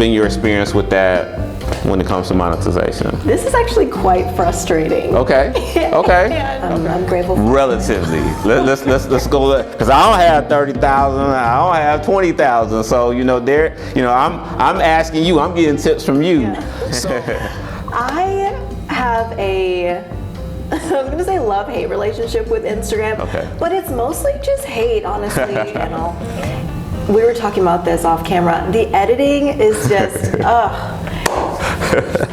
been your experience with that when it comes to monetization? This is actually quite frustrating. Okay. I'm grateful for Relatively. Let's go, because I don't have 30,000, I don't have 20,000. So I'm asking you, I'm getting tips from you. Yeah. So I have I was going to say love-hate relationship with Instagram, but it's mostly just hate, honestly. We were talking about this off camera. The editing is just,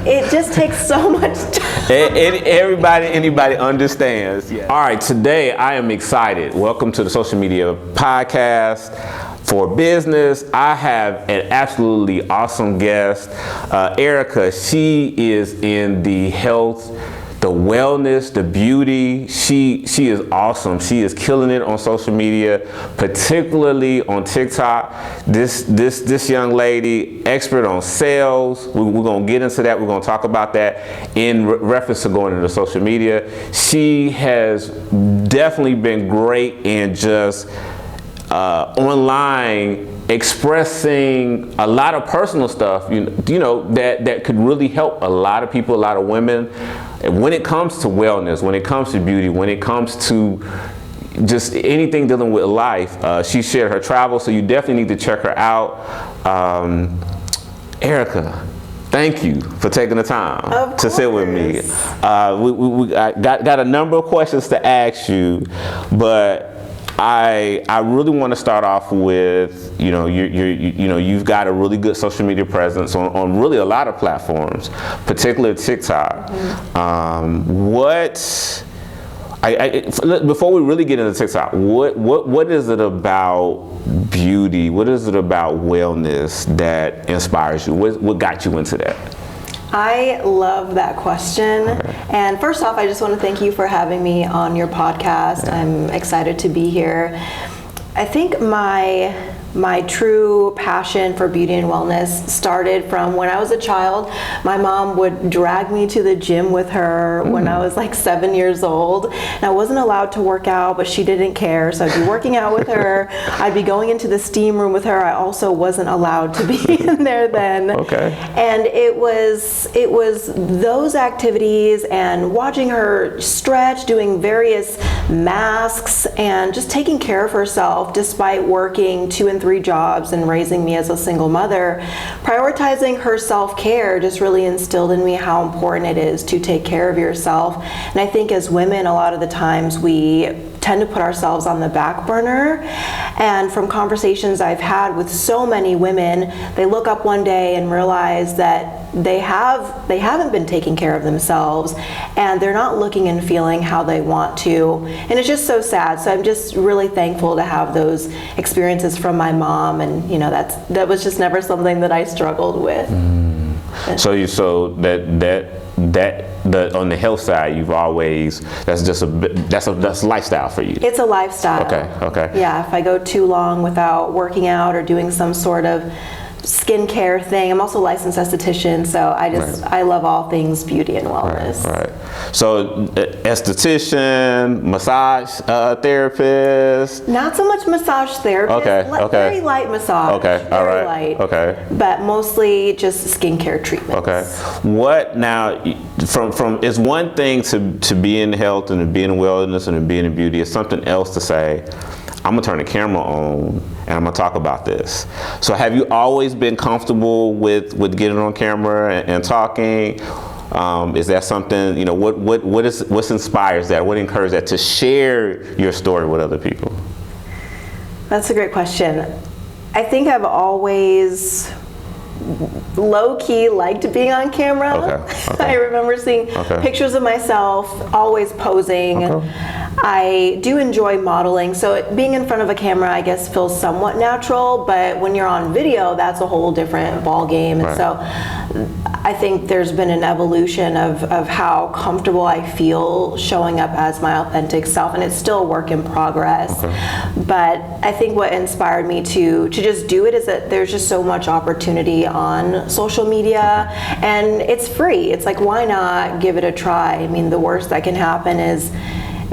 it just takes so much time. Anybody understands. Yeah. All right, today I am excited. Welcome to the Social Media Podcast for Business. I have an absolutely awesome guest, Erica. She is in the health, the wellness, the beauty. She is awesome. She is killing it on social media, particularly on TikTok. This young lady, expert on sales. We're gonna get into that. We're gonna talk about that in reference to going into social media. She has definitely been great in just online expressing a lot of personal stuff, that could really help a lot of people, a lot of women. And when it comes to wellness, when it comes to beauty, when it comes to just anything dealing with life, she shared her travel, so you definitely need to check her out. Erica, thank you for taking the time to sit with me. I got a number of questions to ask you, but I really want to start off with, you've got a really good social media presence on really a lot of platforms, particularly TikTok. Before we really get into TikTok, what is it about beauty? What is it about wellness that inspires you? What got you into that? I love that question. And first off, I just want to thank you for having me on your podcast. I'm excited to be here. I think my true passion for beauty and wellness started from when I was a child. My mom would drag me to the gym with her when I was like 7 years old. And I wasn't allowed to work out, but she didn't care. So I'd be working out with her. I'd be going into the steam room with her. I also wasn't allowed to be in there then. And it was those activities and watching her stretch, doing various masks, and just taking care of herself despite working 2 and 3 jobs and raising me as a single mother. Prioritizing her self-care just really instilled in me how important it is to take care of yourself. And I think as women, a lot of the times we tend to put ourselves on the back burner. And from conversations I've had with so many women, they look up one day and realize that they haven't been taking care of themselves, and they're not looking and feeling how they want to. And it's just so sad. So I'm just really thankful to have those experiences from my mom, and that was just never something that I struggled with. So that on the health side, you've always, that's a lifestyle for you. It's a lifestyle. Okay. Yeah, if I go too long without working out or doing some sort of skincare thing. I'm also a licensed esthetician, so I love all things beauty and wellness. Right. So esthetician, massage therapist. Not so much massage therapist. Very light massage. Very light. But mostly just skincare treatments. What now? From it's one thing to be in health and to be in wellness and to be in beauty. It's something else to say, I'm gonna turn the camera on and I'm gonna talk about this. So have you always been comfortable with getting on camera and talking? Is that something, what inspires that? What encourages that to share your story with other people? That's a great question. I think I've always low-key liked being on camera. I remember seeing pictures of myself always posing. I do enjoy modeling, so being in front of a camera, I guess, feels somewhat natural, but when you're on video, that's a whole different ball game. And so I think there's been an evolution of how comfortable I feel showing up as my authentic self, and it's still a work in progress. But I think what inspired me to just do it is that there's just so much opportunity on social media, and it's free. It's like, why not give it a try? I mean, the worst that can happen is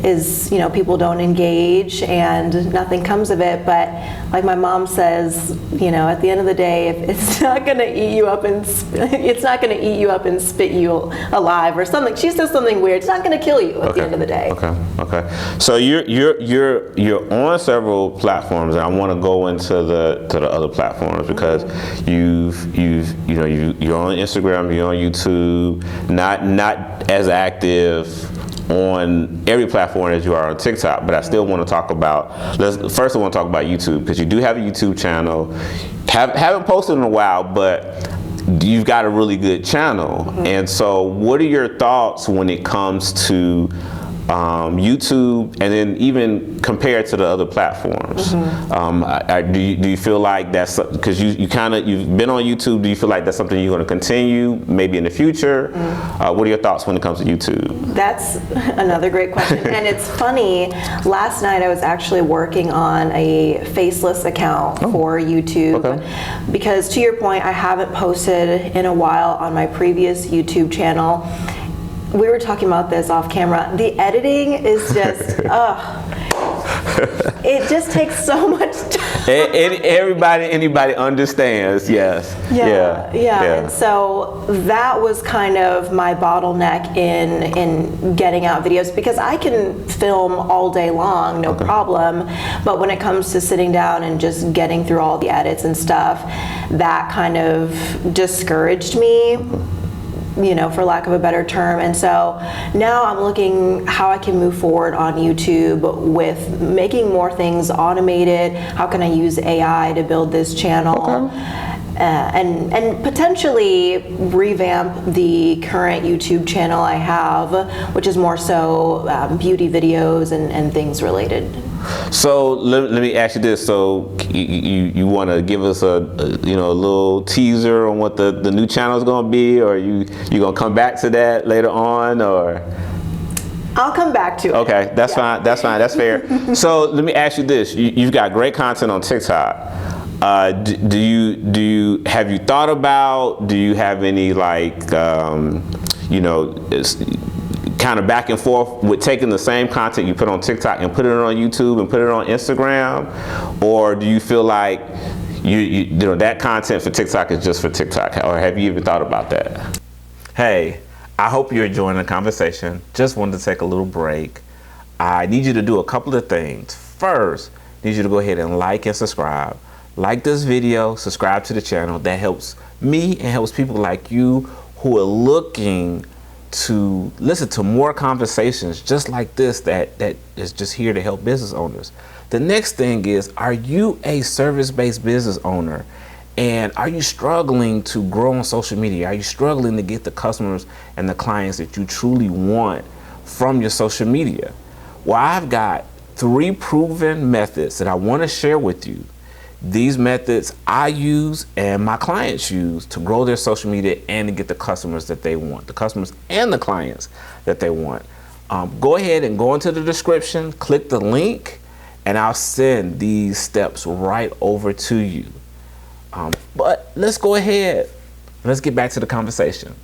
people don't engage and nothing comes of it. But like my mom says, at the end of the day, if it's not going to eat you up and spit you alive or something. She says something weird. It's not going to kill you at the end of the day. Okay. So you're on several platforms, and I want to go into the other platforms because you're on Instagram, you're on YouTube, not as active on every platform as you are on TikTok, but I still want to talk about, first I want to talk about YouTube, because you do have a YouTube channel. Haven't posted in a while, but you've got a really good channel. And so what are your thoughts when it comes to YouTube, and then even compared to the other platforms? Do you feel like that's, because you've been on YouTube, do you feel like that's something you're going to continue maybe in the future? What are your thoughts when it comes to YouTube? That's another great question. And it's funny, last night I was actually working on a faceless account for YouTube, because to your point, I haven't posted in a while on my previous YouTube channel. We were talking about this off camera. The editing is just, it just takes so much time. Anybody understands, yes. Yeah. And so that was kind of my bottleneck in getting out videos, because I can film all day long, no problem. But when it comes to sitting down and just getting through all the edits and stuff, that kind of discouraged me, for lack of a better term. And so now I'm looking how I can move forward on YouTube with making more things automated. How can I use AI to build this channel? And potentially revamp the current YouTube channel I have, which is more so beauty videos and things related. So let me ask you this. So you want to give us a little teaser on what the new channel is going to be, or you going to come back to that later on, or? I'll come back to it. Okay, that's fine. That's fair. So let me ask you this. You've got great content on TikTok. Have you thought about, do you have any kind of back and forth with taking the same content you put on TikTok and put it on YouTube and put it on Instagram? Or do you feel like that content for TikTok is just for TikTok? Or have you even thought about that? Hey, I hope you're enjoying the conversation. Just wanted to take a little break. I need you to do a couple of things. First, I need you to go ahead and like and subscribe. Like this video, subscribe to the channel. That helps me and helps people like you who are looking to listen to more conversations just like this that is just here to help business owners. The next thing is, are you a service-based business owner, and are you struggling to grow on social media? Are you struggling to get the customers and the clients that you truly want from your social media? Well, I've got 3 proven methods that I want to share with you. These methods I use and my clients use to grow their social media and to get the customers that they want, the customers and the clients that they want. Go ahead and go into the description, click the link, and I'll send these steps right over to you. But let's go ahead. Let's get back to the conversation.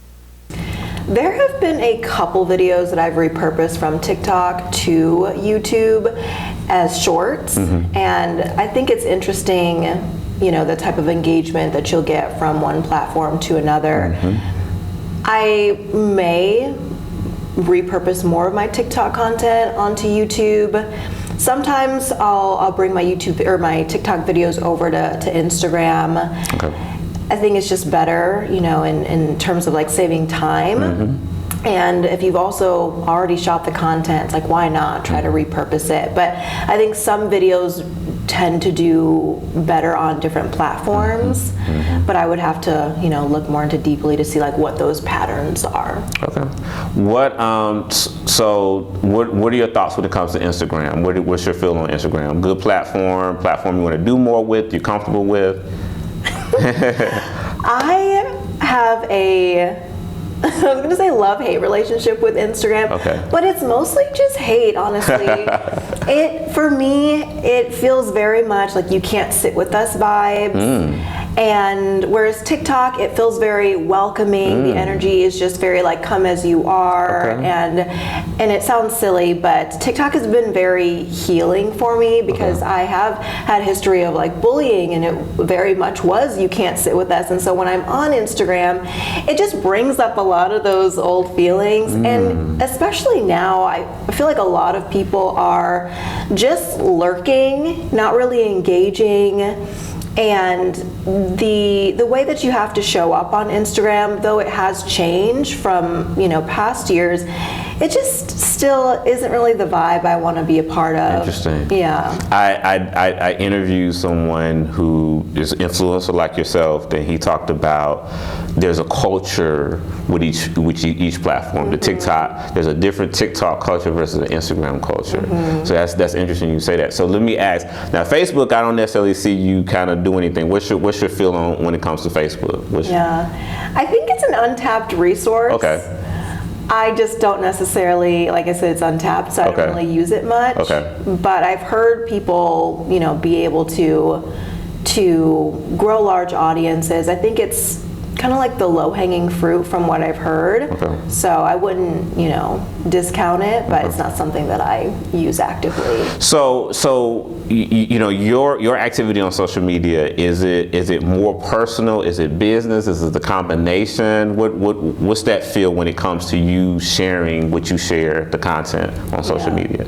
There have been a couple videos that I've repurposed from TikTok to YouTube as shorts, and I think it's interesting, the type of engagement that you'll get from one platform to another. I may repurpose more of my TikTok content onto YouTube. Sometimes I'll bring my YouTube or my TikTok videos over to Instagram. I think it's just better, in terms of saving time. And if you've also already shot the content, it's like, why not try to repurpose it? But I think some videos tend to do better on different platforms, but I would have to, look more into deeply to see what those patterns are. Okay. What are your thoughts when it comes to Instagram? What's your feel on Instagram? Good platform you want to do more with, you're comfortable with? I have I was going to say love-hate relationship with Instagram, but it's mostly just hate, honestly. For me, it feels very much like you can't sit with us vibes. And whereas TikTok, it feels very welcoming. The energy is just very like come as you are. And it sounds silly, but TikTok has been very healing for me because I have had a history of like bullying, and it very much was you can't sit with us. And so when I'm on Instagram, it just brings up a lot of those old feelings. And especially now, I feel like a lot of people are just lurking, not really engaging. And the way that you have to show up on Instagram, though it has changed from past years, it just still isn't really the vibe I want to be a part of. Interesting. Yeah. I interviewed someone who is an influencer like yourself, and he talked about there's a culture with each platform. The TikTok, there's a different TikTok culture versus an Instagram culture. So that's interesting you say that. So let me ask, now Facebook, I don't necessarily see you kind of do anything. What's your feel on when it comes to Facebook? I think it's an untapped resource. Okay. I just don't necessarily, like I said, it's untapped, so I don't really use it much. But I've heard people, be able to grow large audiences. I think it's kind of like the low-hanging fruit from what I've heard. So I wouldn't, discount it, but it's not something that I use actively. So your activity on social media, is it more personal? Is it business? Is it the combination? What's that feel when it comes to you sharing what you share, the content on social media?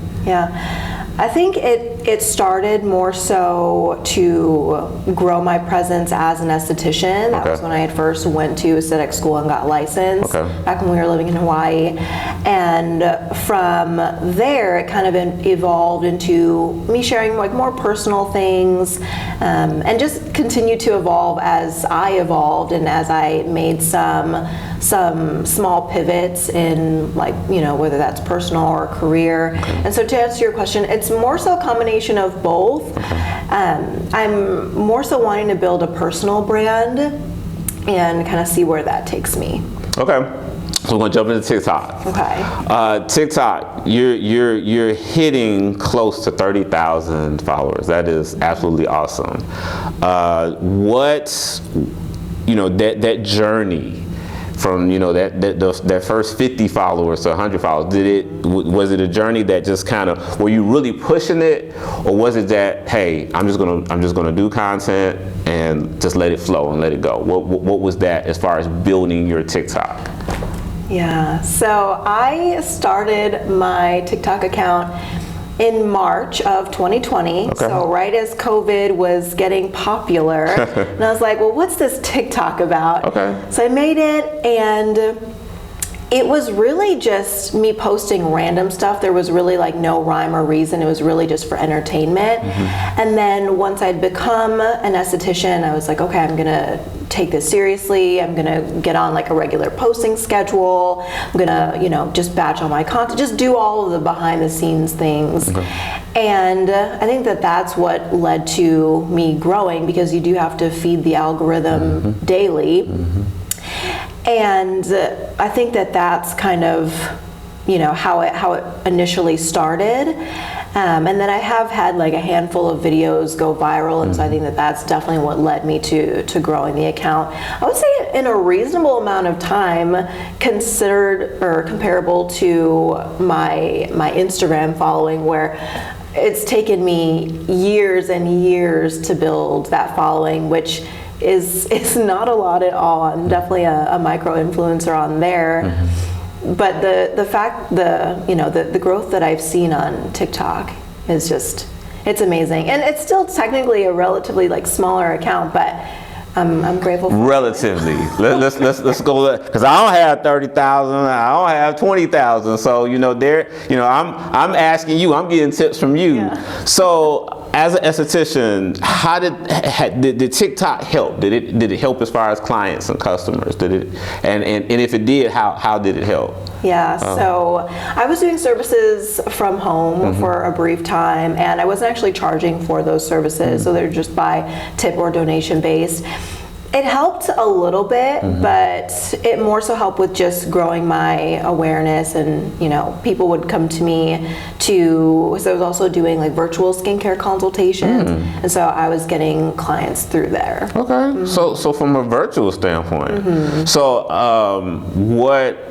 I think it started more so to grow my presence as an esthetician. That was when I had first went to aesthetic school and got licensed back when we were living in Hawaii. And from there, it kind of evolved into me sharing like more personal things, and just continued to evolve as I evolved and as I made some small pivots in whether that's personal or career. And so to answer your question, it's more so a combination of both. I'm more so wanting to build a personal brand and kind of see where that takes me. Okay. So we're gonna jump into TikTok. Okay. TikTok, you're hitting close to 30,000 followers. That is absolutely awesome. That journey from that first 50 followers to 100 followers, was it a journey that just kind of, were you really pushing it, or was it that, hey, I'm just gonna do content and just let it flow and let it go? What was that as far as building your TikTok? Yeah, so I started my TikTok account in March of 2020, so right as COVID was getting popular, and I was like, well, what's this TikTok about? So I made it, and it was really just me posting random stuff. There was really like no rhyme or reason. It was really just for entertainment. And then once I'd become an esthetician, I was like, okay, I'm gonna take this seriously. I'm gonna get on like a regular posting schedule. I'm gonna, just batch all my content, just do all of the behind the scenes things. And I think that that's what led to me growing, because you do have to feed the algorithm daily. And I think that that's kind of, how it initially started. And then I have had like a handful of videos go viral, and so I think that that's definitely what led me to growing the account. I would say in a reasonable amount of time, considered or comparable to my Instagram following, where it's taken me years and years to build that following, which is not a lot at all. I'm definitely a micro influencer on there. But the growth that I've seen on TikTok is just, it's amazing. And it's still technically a relatively like smaller account, but I'm grateful for relatively. Let's go, because I don't have 30,000, I don't have 20,000. So I'm asking you, I'm getting tips from you. So as an esthetician, how did TikTok help? Did it help as far as clients and customers? Did it, and if it did, how did it help? Yeah, so I was doing services from home for a brief time, and I wasn't actually charging for those services, so they're just by tip or donation based. It helped a little bit, but it more so helped with just growing my awareness, and people would come to me so I was also doing like virtual skincare consultations, and so I was getting clients through there. Okay, so from a virtual standpoint, so what?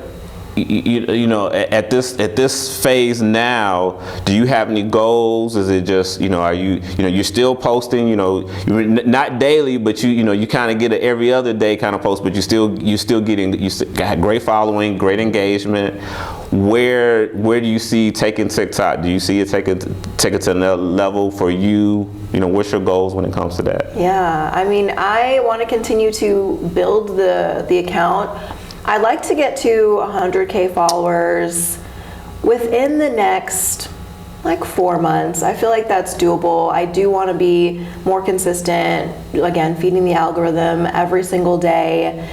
At this phase now, do you have any goals? Is it just, are you're still posting, not daily, but you kind of get an every other day kind of post, but you still got great following, great engagement. Where do you see taking TikTok? Do you see it taking it to another level for you? What's your goals when it comes to that? Yeah, I mean, I want to continue to build the account. I'd like to get to 100K followers within the next 4 months. I feel like that's doable. I do want to be more consistent, again, feeding the algorithm every single day.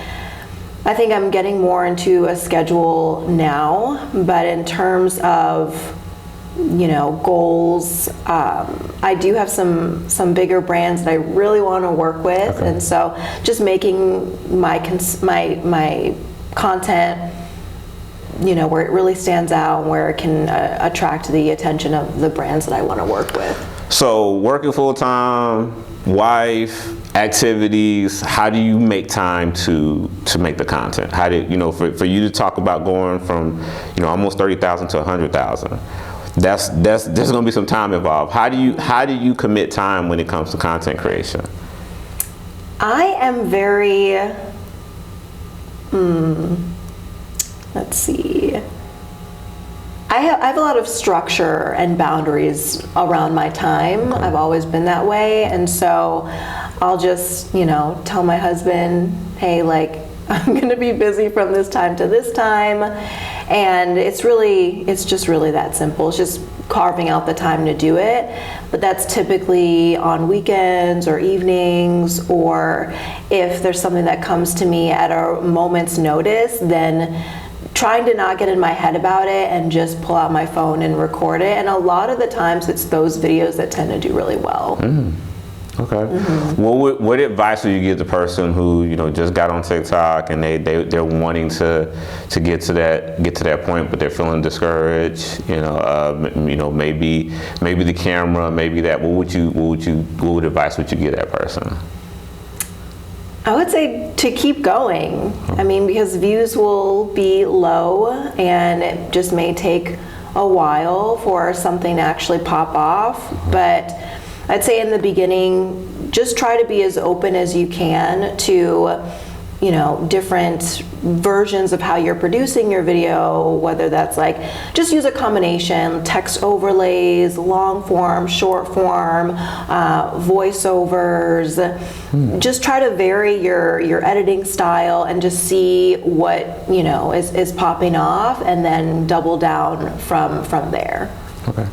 I think I'm getting more into a schedule now, but in terms of goals, I do have some bigger brands that I really want to work with, okay. And so just making my content, where it really stands out and where it can attract the attention of the brands that I want to work with. So working full time, wife, activities, how do you make time to make the content? How do for you to talk about going from almost 30,000 to 100,000? There's going to be some time involved. How do you commit time when it comes to content creation? I am very let's see. I have a lot of structure and boundaries around my time. I've always been that way, and so I'll just, tell my husband, hey, I'm gonna be busy from this time to this time, and it's just really that simple. It's just carving out the time to do it, but that's typically on weekends or evenings, or if there's something that comes to me at a moment's notice, then trying to not get in my head about it and just pull out my phone and record it. And a lot of the times it's those videos that tend to do really well. Okay. What advice would you give the person who just got on TikTok and they're wanting to get to that point, but they're feeling discouraged? Maybe the camera, maybe that. What advice would you give that person? I would say to keep going. I mean, because views will be low, and it just may take a while for something to actually pop off. But I'd say in the beginning, just try to be as open as you can to, different versions of how you're producing your video, whether that's just use a combination, text overlays, long form, short form, voiceovers. Just try to vary your editing style and just see what, is popping off, and then double down from there. Okay.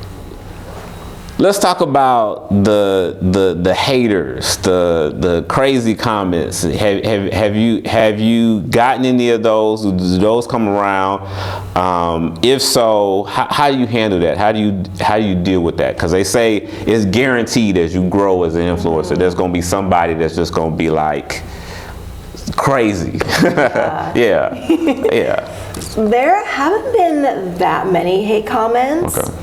Let's talk about the haters, the crazy comments. Have you gotten any of those? Do those come around? If so, how do you handle that? How do you deal with that? Because they say it's guaranteed as you grow as an influencer, there's going to be somebody that's just going to be crazy. Yeah. There haven't been that many hate comments. Okay.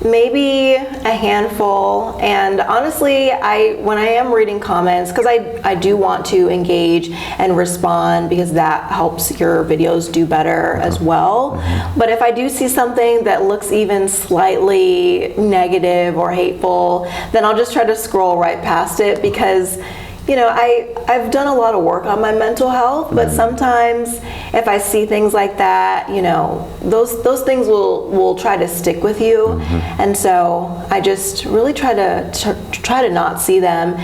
Maybe a handful, and honestly, when I am reading comments, because I do want to engage and respond, because that helps your videos do better as well. But if I do see something that looks even slightly negative or hateful, then I'll just try to scroll right past it, because I've done a lot of work on my mental health, but sometimes if I see things like that, those things will try to stick with you. And so I just really try to not see them.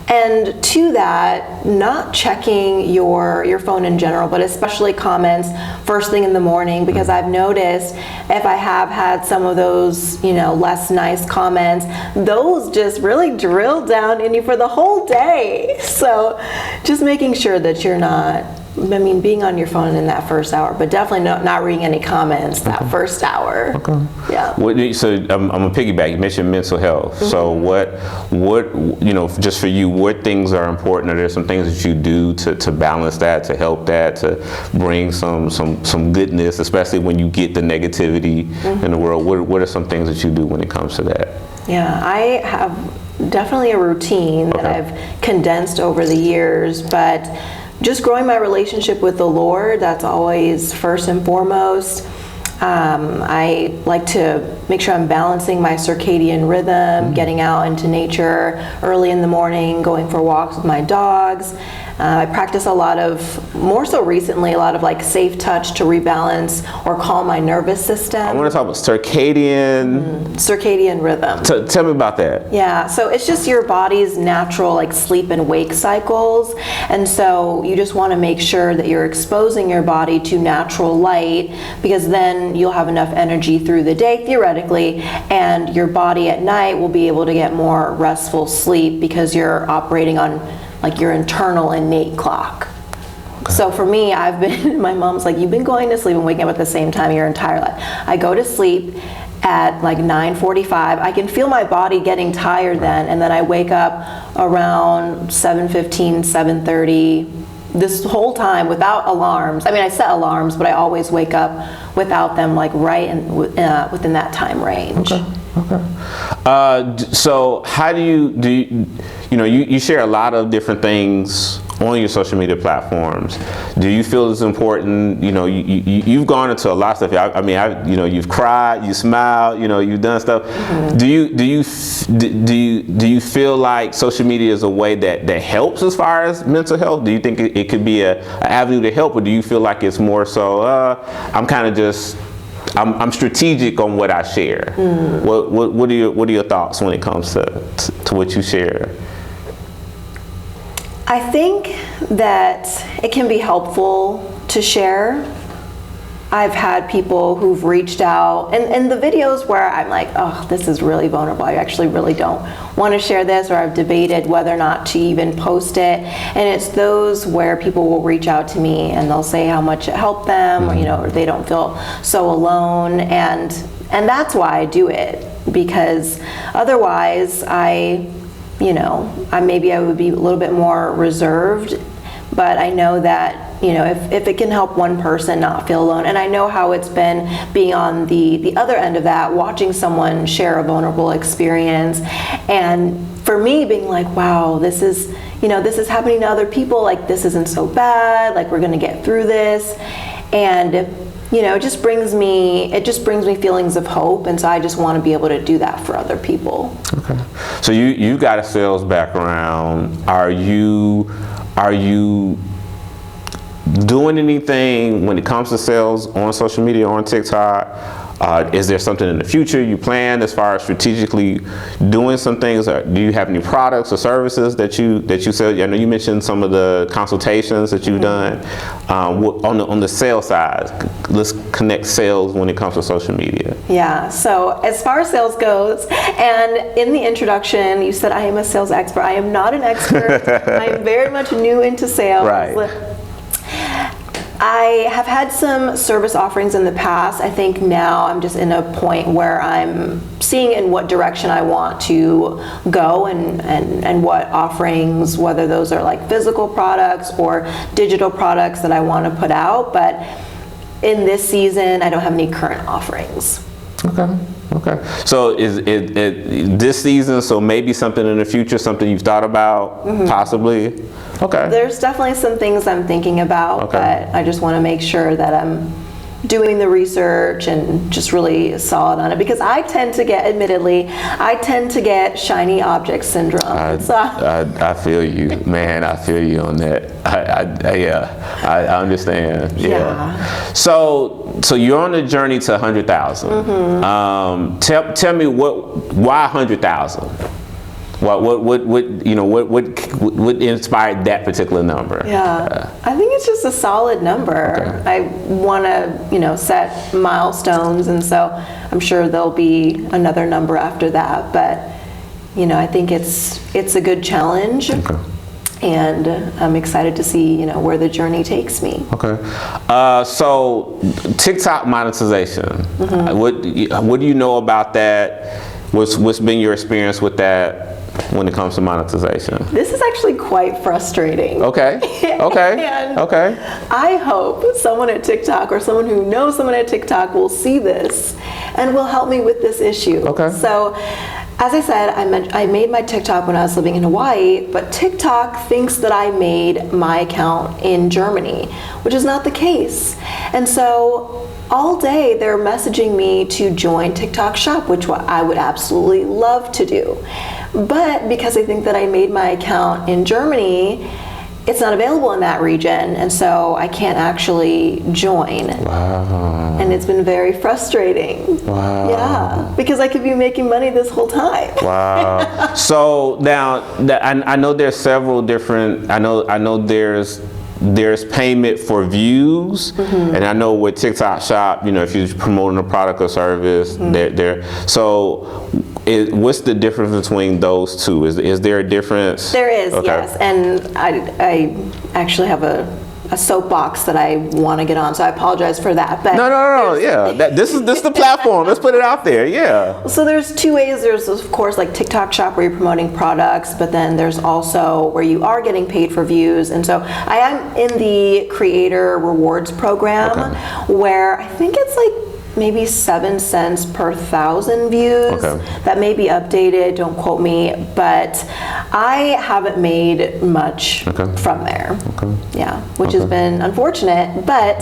And to that, not checking your phone in general, but especially comments first thing in the morning, because I've noticed if I have had some of those, less nice comments, those just really drill down in you for the whole day. So just making sure that you're not I mean, being on your phone in that first hour, but definitely not reading any comments that first hour. Okay. Yeah. So I'm a piggyback. You mentioned mental health. So what just for you, what things are important? Are there some things that you do to balance that, to help that, to bring some goodness, especially when you get the negativity in the world? What are some things that you do when it comes to that? Yeah, I have definitely a routine that I've condensed over the years, but just growing my relationship with the Lord, that's always first and foremost. I like to make sure I'm balancing my circadian rhythm, getting out into nature early in the morning, going for walks with my dogs. I practice a lot of, more so recently, a lot of like safe touch to rebalance or calm my nervous system. I want to talk about circadian rhythm. Tell me about that. Yeah, so it's just your body's natural like sleep and wake cycles, and so you just want to make sure that you're exposing your body to natural light, because then you'll have enough energy through the day theoretically, and your body at night will be able to get more restful sleep because you're operating on like your internal innate clock. Okay. So for me, my mom's like, you've been going to sleep and waking up at the same time your entire life. I go to sleep at like 9:45. I can feel my body getting tired then, and then I wake up around 7:15, 7:30. This whole time without alarms. I mean, I set alarms, but I always wake up without them, like within that time range. Okay. So how do you share a lot of different things on your social media platforms. Do you feel it's important? You've gone into a lot of stuff. You've cried, you smiled, you've done stuff. Mm-hmm. Do you feel like social media is a way that helps as far as mental health? Do you think it could be an avenue to help, or do you feel like it's more so I'm strategic on what I share? What are your thoughts when it comes to what you share? I think that it can be helpful to share. I've had people who've reached out, and the videos where I'm like, oh, this is really vulnerable, I actually really don't want to share this, or I've debated whether or not to even post it, and it's those where people will reach out to me and they'll say how much it helped them, or they don't feel so alone, and that's why I do it, because otherwise maybe I would be a little bit more reserved, but I know that if it can help one person not feel alone, and I know how it's been being on the other end of that, watching someone share a vulnerable experience, and for me being like, wow, this is happening to other people, like this isn't so bad, like we're gonna get through this, and it just brings me feelings of hope, and so I just want to be able to do that for other people. Okay. So you got a sales background. Are you doing anything when it comes to sales on social media, on TikTok? Is there something in the future you plan as far as strategically doing some things? Or do you have any products or services that you sell? I know you mentioned some of the consultations that you've done. On the sales side, let's connect sales when it comes to social media. Yeah, so as far as sales goes, and in the introduction, you said I am a sales expert. I am not an expert. I am very much new into sales. Right. I have had some service offerings in the past. I think now I'm just in a point where I'm seeing in what direction I want to go, and what offerings, whether those are like physical products or digital products that I want to put out. But in this season, I don't have any current offerings. Okay. So is it this season, so maybe something in the future, something you've thought about, possibly? Okay. There's definitely some things I'm thinking about, but I just want to make sure that I'm doing the research and just really solid on it, because I tend to get shiny object syndrome. I feel you, man. I feel you on that. I understand. Yeah. So you're on the journey to 100,000. Tell me why 100,000? What inspired that particular number? Yeah, I think it's just a solid number. Okay. I want to, set milestones, and so I'm sure there'll be another number after that. But, I think it's a good challenge. Okay. and I'm excited to see, where the journey takes me. Okay. So TikTok monetization. What do you know about that? What's been your experience with that when it comes to monetization? This is actually quite frustrating. Okay. Okay. And okay. I hope someone at TikTok or someone who knows someone at TikTok will see this and will help me with this issue. Okay. So, as I said, I made my TikTok when I was living in Hawaii, but TikTok thinks that I made my account in Germany, which is not the case. And so all day they're messaging me to join TikTok Shop, which I would absolutely love to do. But because they think that I made my account in Germany, it's not available in that region, and so I can't actually join. Wow. And it's been very frustrating. Wow. Yeah, because I could be making money this whole time. Wow. So now, I know there's several different, I know there's payment for views, and I know with TikTok Shop, if you're promoting a product or service, so what's the difference between those two? Is there a difference? There is, okay. Yes, and I actually have a soapbox that I want to get on, so I apologize for that. But no, yeah. This is the platform. Let's put it out there, yeah. So there's two ways. There's, of course, like TikTok Shop where you're promoting products, but then there's also where you are getting paid for views. And so I am in the Creator Rewards program, where I think it's like maybe 7 cents per 1,000 views. Okay. That may be updated, don't quote me, but I haven't made much from there. Okay. Yeah, which has been unfortunate, but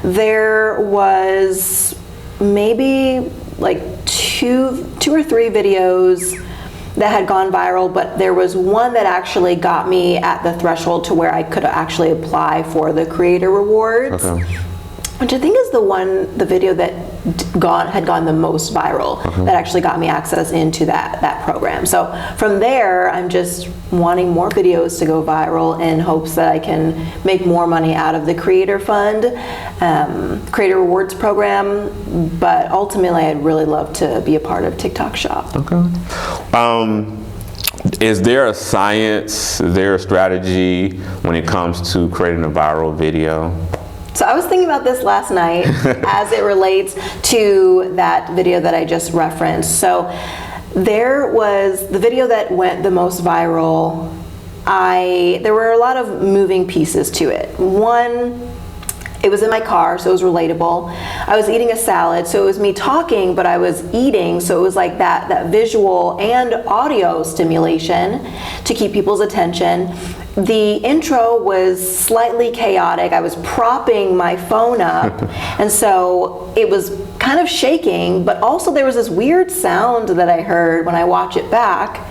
there was maybe like two or three videos that had gone viral, but there was one that actually got me at the threshold to where I could actually apply for the Creator Rewards. Which I think is the video that had gone the most viral, that actually got me access into that program. So from there, I'm just wanting more videos to go viral in hopes that I can make more money out of the Creator Fund, Creator Rewards program, but ultimately I'd really love to be a part of TikTok Shop. Is there a science, is there a strategy when it comes to creating a viral video? So I was thinking about this last night as it relates to that video that I just referenced. So there was the video that went the most viral. There were a lot of moving pieces to it. One, it was in my car, so it was relatable. I was eating a salad, so it was me talking, but I was eating, so it was like that visual and audio stimulation to keep people's attention. The intro was slightly chaotic. I was propping my phone up, and so it was kind of shaking, but also there was this weird sound that I heard when I watch it back.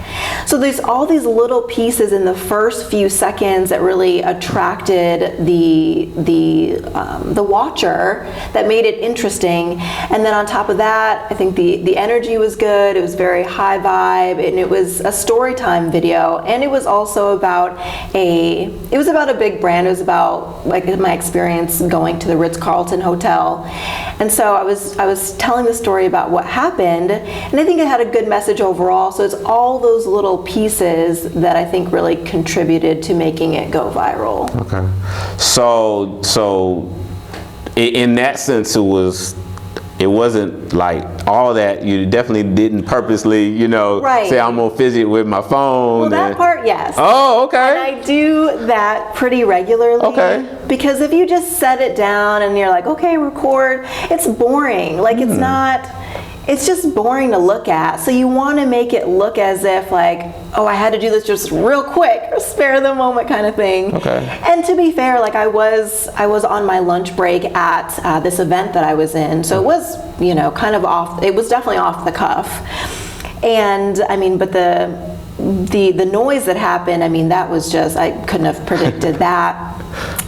So there's all these little pieces in the first few seconds that really attracted the watcher, that made it interesting. And then on top of that, I think the energy was good. It was very high vibe, and it was a story time video. And it was also about a big brand. It was about like my experience going to the Ritz-Carlton Hotel. And so I was telling the story about what happened, and I think it had a good message overall. So it's all those little pieces that I think really contributed to making it go viral. Okay. So in that sense, it wasn't like all that. You definitely didn't purposely, say I'm gonna fidget with my phone. Well, that part, yes. Oh, okay. And I do that pretty regularly. Okay. Because if you just set it down and you're like, okay, record, it's boring. Like it's just boring to look at. So you want to make it look as if like, oh, I had to do this just real quick, or spare the moment kind of thing. Okay. And to be fair, like I was on my lunch break at this event that I was in, so it was kind of off. It was definitely off the cuff. And I mean, but the noise that happened, I mean, that was just, I couldn't have predicted that.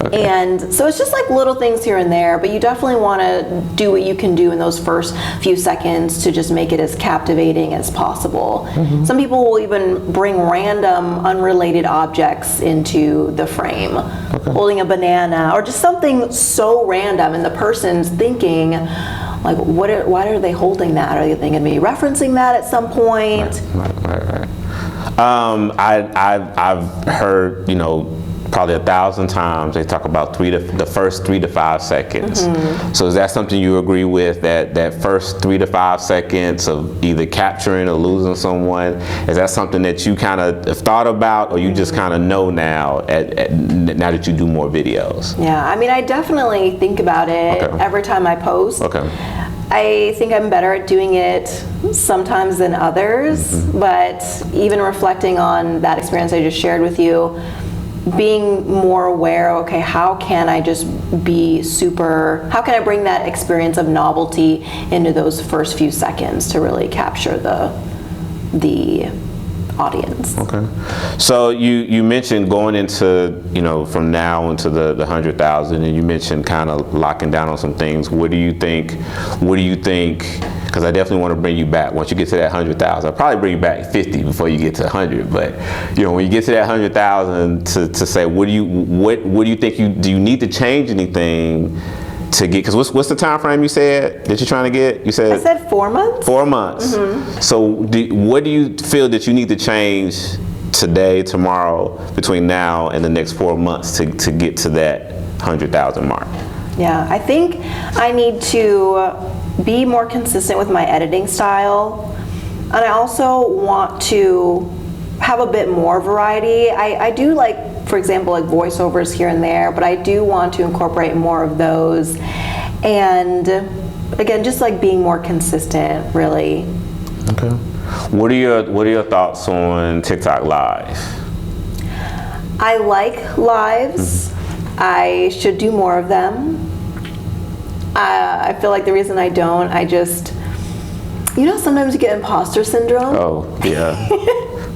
Okay. And so it's just like little things here and there, but you definitely want to do what you can do in those first few seconds to just make it as captivating as possible. Mm-hmm. Some people will even bring random unrelated objects into the frame, holding a banana or just something so random, and the person's thinking, like, why are they holding that? Are they going to be referencing that at some point? Right. I've heard, you know, probably 1,000 times they talk about the first 3 to 5 seconds. So is that something you agree with, that first 3 to 5 seconds of either capturing or losing someone? Is that something that you kind of have thought about, or you just kind of know now now that you do more videos? Yeah, I mean, I definitely think about it every time I post. Okay. I think I'm better at doing it sometimes than others, but even reflecting on that experience I just shared with you, being more aware, okay, how can I bring that experience of novelty into those first few seconds to really capture the audience. Okay. So you mentioned going into, you know, from now into the 100,000, and you mentioned kind of locking down on some things. What do you think, because I definitely want to bring you back once you get to that 100,000. I'll probably bring you back 50 before you get to 100, but you know, when you get to that 100,000, to say, what do you think do you need to change anything to get, because what's the time frame you said that you're trying to get? You said? I said 4 months. 4 months. So what do you feel that you need to change today, tomorrow, between now and the next 4 months to get to that 100,000 mark? Yeah, I think I need to be more consistent with my editing style, and I also want to have a bit more variety. I do like, for example, like voiceovers here and there, but I do want to incorporate more of those, and again, just like being more consistent, really. Okay. What are your thoughts on TikTok Live? I like lives. I should do more of them. I feel like the reason I don't, you know, sometimes you get imposter syndrome. Oh, yeah.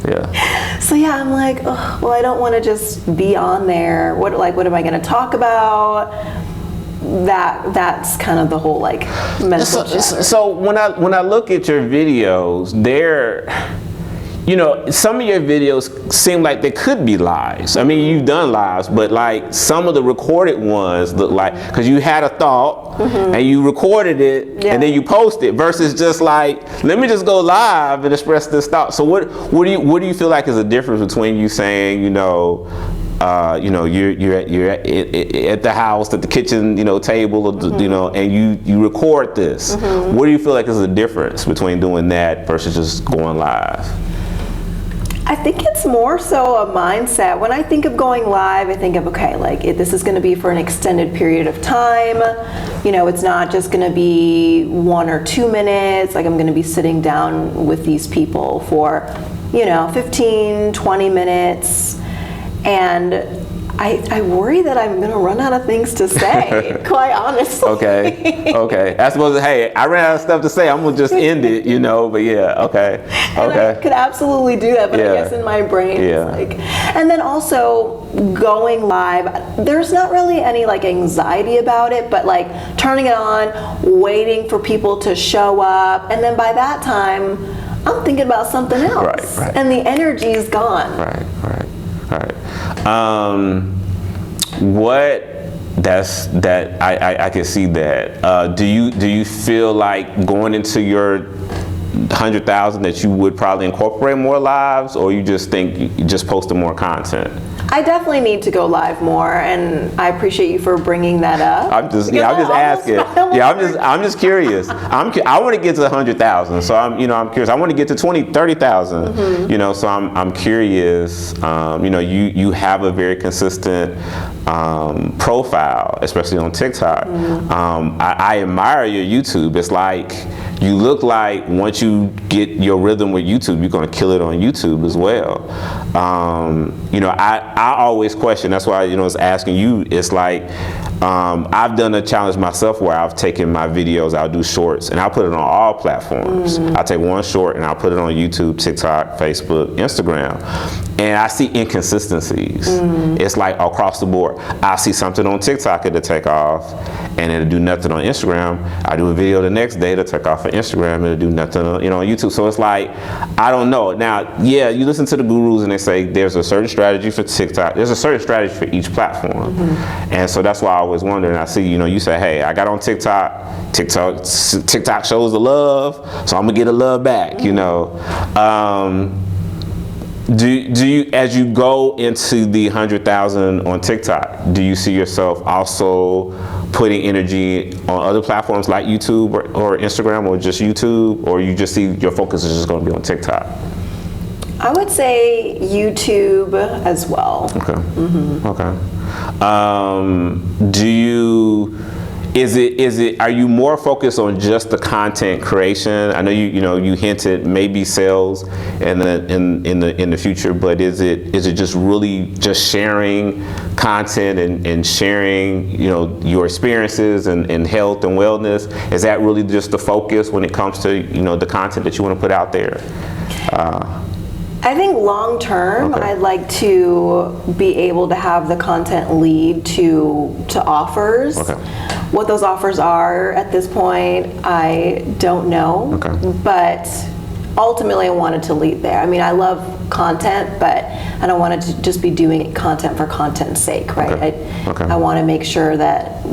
Yeah. So yeah, I'm like, oh, well, I don't want to just be on there. What am I going to talk about? That's kind of the whole like mental chatter. So when I look at your videos, you know, some of your videos seem like they could be lives. I mean, you've done lives, but like some of the recorded ones look like, because you had a thought and you recorded it and then you post it, versus just like, let me just go live and express this thought. So what do you feel like is the difference between you saying, you know, you're at the house, at the kitchen, you know, table, or you know, and you record this. What do you feel like is the difference between doing that versus just going live? I think it's more so a mindset. When I think of going live, I think of, okay, like this is going to be for an extended period of time. You know, it's not just going to be 1 or 2 minutes. Like I'm going to be sitting down with these people for, you know, 15, 20 minutes. And I worry that I'm going to run out of things to say, quite honestly. Okay. I suppose, hey, I ran out of stuff to say. I'm going to just end it, you know, but yeah, okay. And I could absolutely do that, but I guess in my brain, it's like, and then also going live, there's not really any like anxiety about it, but like turning it on, waiting for people to show up, and then by that time, I'm thinking about something else. Right. And the energy is gone. Right. I can see that. Do you feel like going into your 100,000 that you would probably incorporate more lives, or you just think you just posting more content? I definitely need to go live more, and I appreciate you for bringing that up. I'm just asking. I'm just curious. I want to get to 100,000, so I'm curious. I want to get to 20, 30,000. You know, so I'm curious. You know, you have a very consistent profile, especially on TikTok. I admire your YouTube. It's like, you look like once you get your rhythm with YouTube, you're going to kill it on YouTube as well. You know, I always question, that's why, you know, I was asking you, it's like, I've done a challenge myself where I've taken my videos, I'll do shorts, and I'll put it on all platforms. I'll take one short and I'll put it on YouTube, TikTok, Facebook, Instagram. And I see inconsistencies. It's like across the board. I see something on TikTok, it'll take off, and it'll do nothing on Instagram. I do a video the next day, it'll take off on Instagram, it'll do nothing on, you know, on YouTube. So it's like, I don't know. Now, yeah, you listen to the gurus and they say there's a certain strategy for TikTok, there's a certain strategy for each platform. And so that's why I always wonder, and I see, you know, you say, hey, I got on TikTok shows the love, so I'm gonna get the love back, you know. Do you, as you go into the 100,000 on TikTok, do you see yourself also putting energy on other platforms like YouTube or Instagram or just YouTube, or you just see your focus is just going to be on TikTok? I would say YouTube as well. Okay. Mm-hmm. Okay. Are you more focused on just the content creation? I know you hinted maybe sales in the future, but is it just really just sharing content and sharing your experiences and health and wellness? Is that really just the focus when it comes to the content that you want to put out there? I think long term, Okay. I'd like to be able to have the content lead to offers. Okay. What those offers are at this point, I don't know. Okay. But ultimately, I wanted to lead there. I mean, I love content, but I don't want to just be doing content for content's sake, right? Okay. I want to make sure that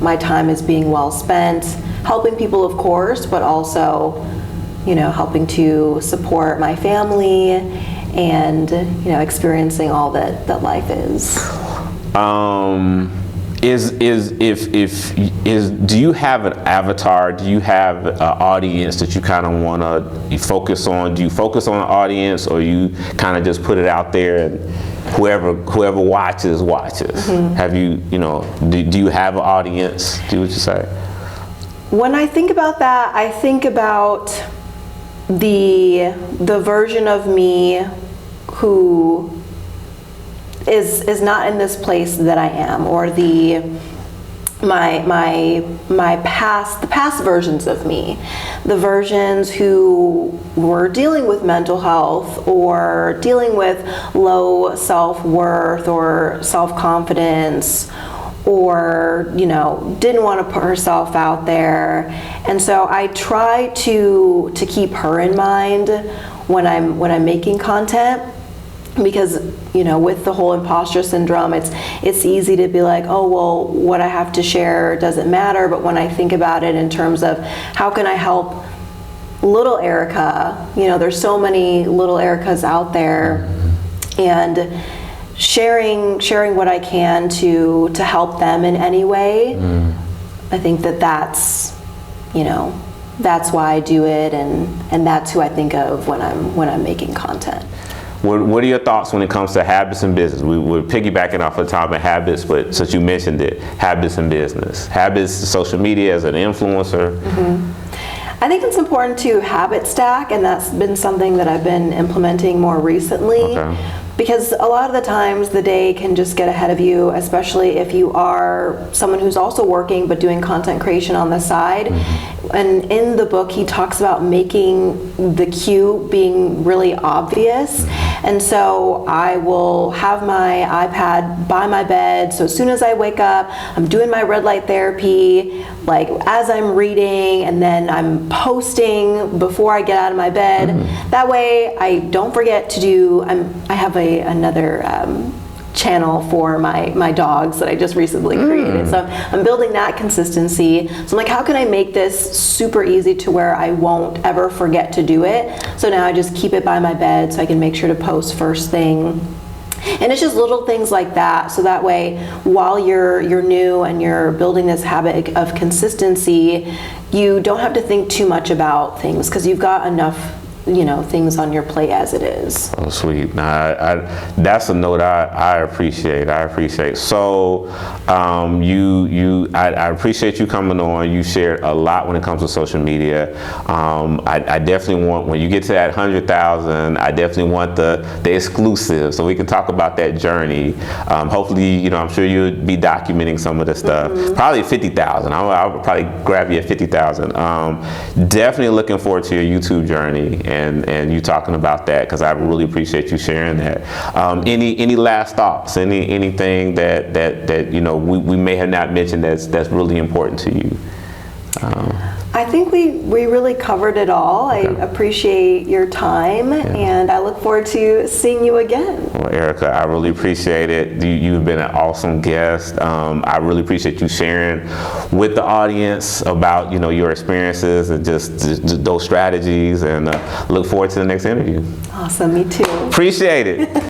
my time is being well spent, helping people, of course, but also helping to support my family and, experiencing all that life is. Do you have an avatar? Do you have an audience that you kind of want to focus on? Do you focus on an audience, or you kind of just put it out there and whoever watches? Mm-hmm. Have you, do you have an audience? Do what you say? When I think about that, I think about the version of me who is not in this place that I am, or the past versions of me, the versions who were dealing with mental health or dealing with low self-worth or self-confidence, or didn't want to put herself out there. And so I try to keep her in mind when I'm making content, because with the whole imposter syndrome, it's easy to be like, oh well, what I have to share doesn't matter. But when I think about it in terms of how can I help little Erica, there's so many little Ericas out there, and sharing what I can to help them in any way. I think that's why I do it, and that's who I think of when I'm making content. What are your thoughts when it comes to habits and business? We're piggybacking off the top of habits, but since you mentioned it, habits and business. Habits, social media as an influencer. Mm-hmm. I think it's important to habit stack, and that's been something that I've been implementing more recently. Okay. Because a lot of the times the day can just get ahead of you, especially if you are someone who's also working but doing content creation on the side. Mm-hmm. And in the book, he talks about making the cue being really obvious. And so I will have my iPad by my bed. So as soon as I wake up, I'm doing my red light therapy, like as I'm reading, and then I'm posting before I get out of my bed. Mm-hmm. That way I don't forget to do, I have another channel for my dogs that I just recently created. So I'm building that consistency. So I'm like, how can I make this super easy to where I won't ever forget to do it? So now I just keep it by my bed so I can make sure to post first thing. And it's just little things like that. So that way, while you're new and you're building this habit of consistency, you don't have to think too much about things, because you've got enough things on your plate as it is. Oh, sweet. That's a note I appreciate. So, I appreciate you coming on. You shared a lot when it comes to social media. I definitely want, when you get to that 100,000, I definitely want the exclusive, so we can talk about that journey. Hopefully, I'm sure you'll be documenting some of the stuff. Mm-hmm. Probably 50,000. I'll probably grab you at 50,000. Definitely looking forward to your YouTube journey and you talking about that, because I really appreciate you sharing that. Any last thoughts? Anything that we may have not mentioned that's really important to you? I think we really covered it all. I appreciate your time, and I look forward to seeing you again. Well, Erica, I really appreciate it. You've been an awesome guest. I really appreciate you sharing with the audience about your experiences and just those strategies, and look forward to the next interview. Awesome, me too. Appreciate it.